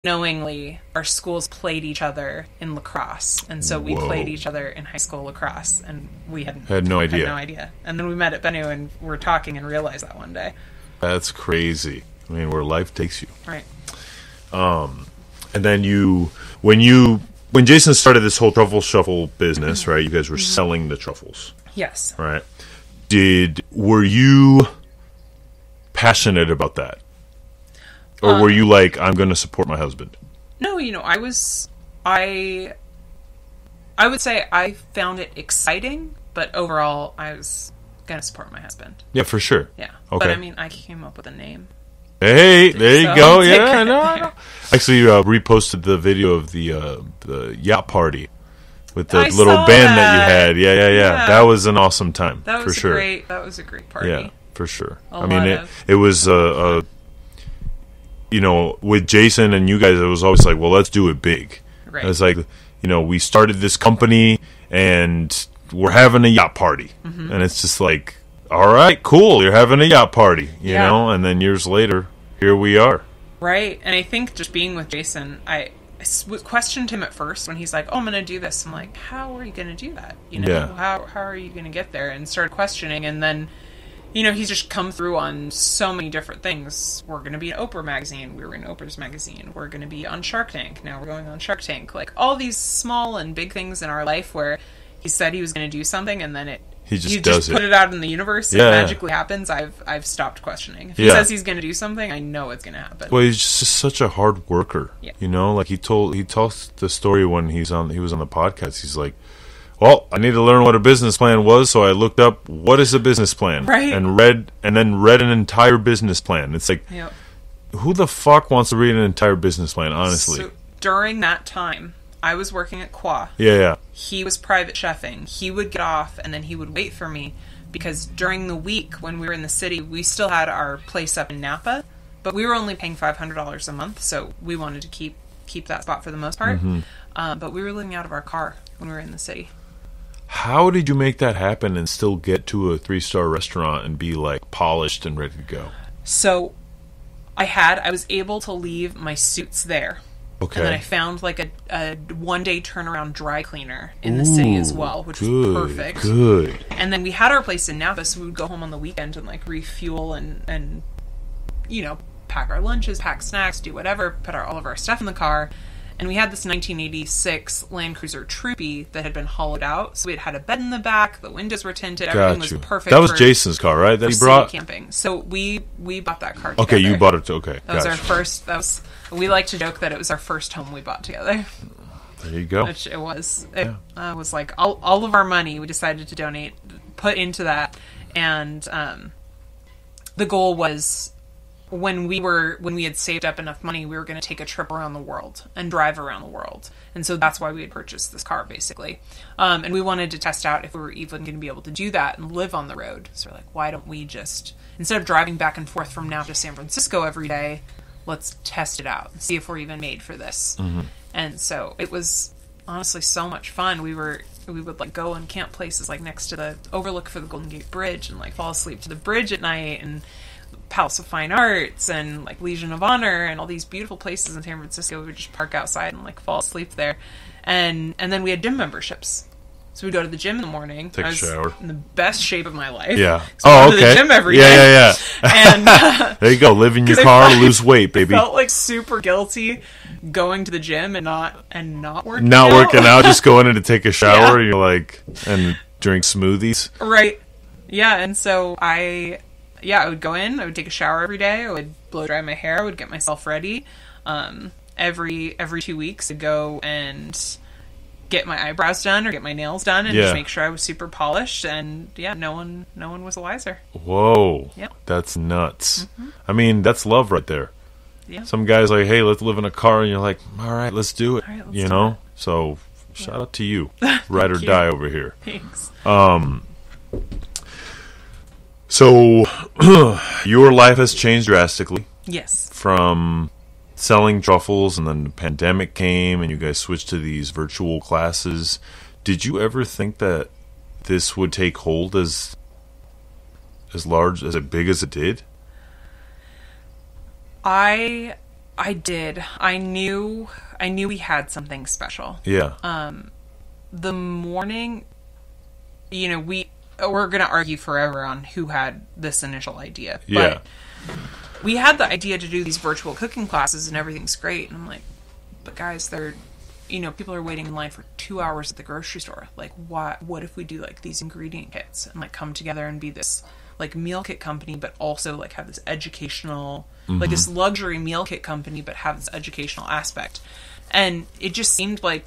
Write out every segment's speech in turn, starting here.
knowingly, our schools played each other in lacrosse, and so we played each other in high school lacrosse, and we had no idea. And then we met at Bennu, and we're talking and realized that one day. That's crazy. I mean, where life takes you. Right. And then when Jason started this whole truffle shuffle business, right? You guys were selling the truffles. Yes. Right. Were you passionate about that? Or were you like, I'm going to support my husband? No, I would say I found it exciting, but overall I was going to support my husband. Yeah, for sure. Yeah. Okay. But I mean, I came up with a name. Hey, there you go. Yeah, no. Actually, reposted the video of the yacht party with the little band that you had. Yeah. That was an awesome time. That was for sure. That was a great party. Yeah, for sure. It was with Jason and you guys, it was always like, well, let's do it big. Right. It's like, we started this company and we're having a yacht party, and it's just like, all right, cool, you're having a yacht party, you know, and then years later, here we are. Right, and I think just being with Jason, I questioned him at first when he's like, oh, I'm going to do this. I'm like, how are you going to do that? How are you going to get there? And started questioning, and then, he's just come through on so many different things. We're going to be in Oprah magazine. We were in Oprah's magazine. We're going to be on Shark Tank. Now we're going on Shark Tank. Like, all these small and big things in our life where he said he was going to do something, and then He just put it out in the universe. It magically happens. I've stopped questioning. If he says he's going to do something, I know it's going to happen. Well, he's just such a hard worker. Yeah. Like he tells the story when he was on the podcast. He's like, well, I need to learn what a business plan was, so I looked up what is a business plan, right? And read an entire business plan. It's like, who the fuck wants to read an entire business plan? Honestly, so during that time, I was working at Qua. Yeah. He was private chefing. He would get off, and then he would wait for me, because during the week when we were in the city, we still had our place up in Napa, but we were only paying $500 a month, so we wanted to keep that spot for the most part. But we were living out of our car when we were in the city. How did you make that happen and still get to a 3-star restaurant and be like polished and ready to go? So I was able to leave my suits there. Okay. And then I found like a 1-day turnaround dry cleaner in the city as well, which was perfect. Good. And then we had our place in Napa, so we would go home on the weekend and like refuel and pack our lunches, pack snacks, do whatever, put all of our stuff in the car. And we had this 1986 Land Cruiser Troopy that had been hollowed out, so it had a bed in the back, the windows were tinted, everything was perfect. That was Jason's car, right? That he brought camping. So we bought that car together. Okay, you bought it too. Okay, that was our first. We like to joke that it was our first home we bought together. There you go. Which it was. It was like all of our money we decided to donate, put into that, and the goal was, when we had saved up enough money, we were going to take a trip around the world and drive around the world. And so that's why we had purchased this car, basically. And we wanted to test out if we were even going to be able to do that and live on the road. So we're like, why don't we just, instead of driving back and forth from now to San Francisco every day, let's test it out and see if we're even made for this. And so it was honestly so much fun. We would like go and camp places like next to the overlook for the Golden Gate Bridge and like fall asleep to the bridge at night, and Palace of Fine Arts and like Legion of Honor and all these beautiful places in San Francisco. We would just park outside and like fall asleep there. And then we had gym memberships. So we'd go to the gym in the morning. Take a shower. In the best shape of my life. Yeah. So okay. To the gym every day. Yeah. And there you go. Live in your car, lose weight, baby. I felt like super guilty going to the gym and not working out. Not working out, just going in to take a shower. You're like, and drink smoothies. Right. Yeah. And so I would go in, I would take a shower every day, I would blow dry my hair, I would get myself ready. Every 2 weeks I'd go and get my eyebrows done or get my nails done and just make sure I was super polished, and no one was the wiser. Whoa. Yep. That's nuts. I mean, that's love right there. Yeah. Some guys like, hey, let's live in a car, and you're like, all right, let's do it. So shout out to you. Ride or die over here. Thanks. So, your life has changed drastically. Yes. From selling truffles, and then the pandemic came, and you guys switched to these virtual classes. Did you ever think that this would take hold as big as it did? I I did. I knew we had something special. Yeah. The morning, we're going to argue forever on who had this initial idea. Yeah. But we had the idea to do these virtual cooking classes and everything's great. And I'm like, but guys, people are waiting in line for 2 hours at the grocery store. Like, what if we do like these ingredient kits and like come together and be this like meal kit company, but also like have this educational, like this luxury meal kit company, but have this educational aspect. And it just seemed like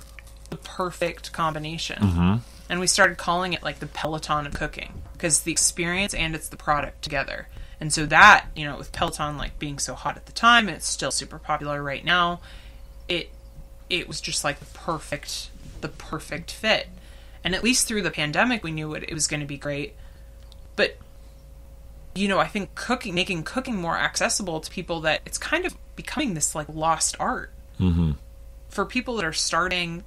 the perfect combination. And we started calling it like the Peloton of cooking, because the experience and it's the product together. And so that, with Peloton like being so hot at the time, and it's still super popular right now, it was just like the perfect fit. And at least through the pandemic, we knew it was going to be great. But I think making cooking more accessible to people, that it's kind of becoming this like lost art for people that are starting,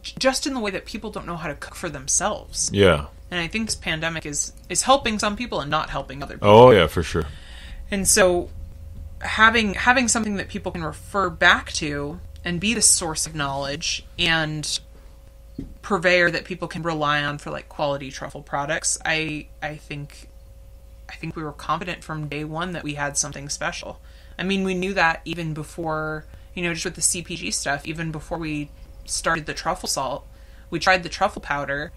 just in the way that people don't know how to cook for themselves. Yeah. And I think this pandemic is helping some people and not helping other people. Oh yeah, for sure. And so having something that people can refer back to and be the source of knowledge and purveyor that people can rely on for like quality truffle products, I think we were confident from day one that we had something special. I mean, we knew that even before, just with the CPG stuff, even before we started the truffle salt, we tried the truffle powder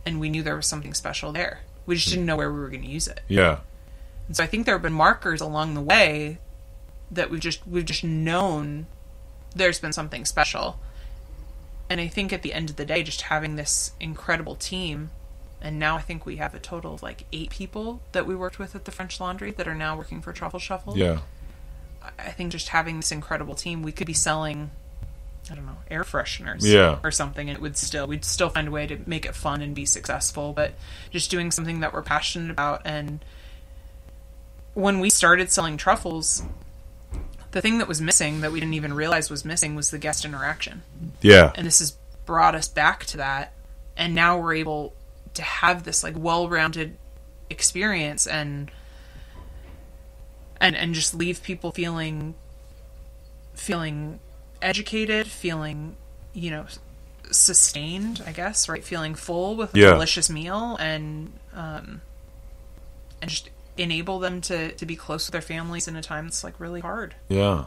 and we knew there was something special there. We just didn't know where we were going to use it. Yeah. And so I think there have been markers along the way that we've just known there's been something special. And I think at the end of the day, just having this incredible team, and now I think we have a total of like 8 people that we worked with at the French Laundry that are now working for Truffle Shuffle. Yeah. I think just having this incredible team, we could be selling, I don't know, air fresheners or something, and we'd still find a way to make it fun and be successful, but just doing something that we're passionate about. And when we started selling truffles, the thing that was missing, that we didn't even realize was missing, was the guest interaction. Yeah. And this has brought us back to that, and now we're able to have this like well-rounded experience and just leave people feeling educated, feeling, sustained, I guess, right? Feeling full with a delicious meal, and just enable them to be close with their families in a time that's like really hard. Yeah.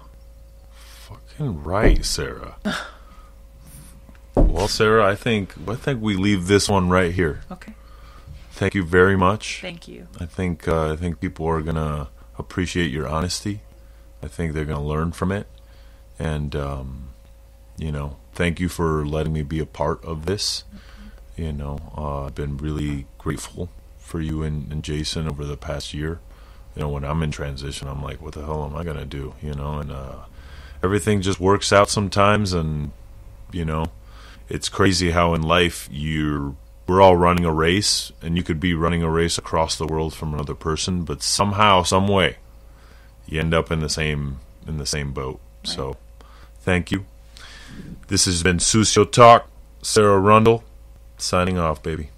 Fucking right, Sarah. Well, Sarah, I think we leave this one right here. Okay. Thank you very much. Thank you. I think people are gonna appreciate your honesty. I think they're gonna learn from it, and thank you for letting me be a part of this. I've been really grateful for you and Jason over the past year. When I'm in transition, I'm like, what the hell am I gonna do? And everything just works out sometimes, and it's crazy how in life we're all running a race, and you could be running a race across the world from another person, but somehow, some way, you end up in the same boat. Right. So, thank you. This has been Sucio Talk. Sarah Rundle, signing off, baby.